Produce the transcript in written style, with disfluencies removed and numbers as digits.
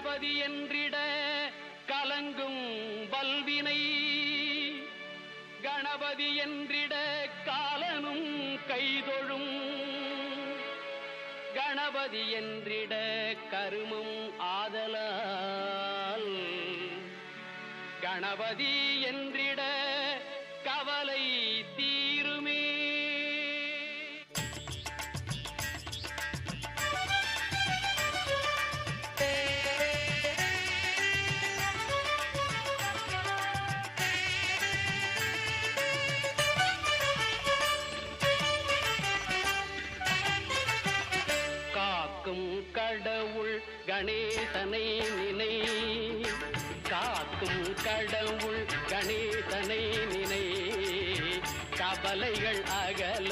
கணபதி என்றிட கலங்கும் வல்வினை, கணபதி என்றிட காலனும் கைதொழும், கணபதி என்றிட கருமம் ஆதலால், கணபதி என்றிட கவலை தீருமே. காக்கும் கடவுள் கணேசனை நினை, காக்கும் கடவுள் கணேசனை நினை, கவலைகள் அகல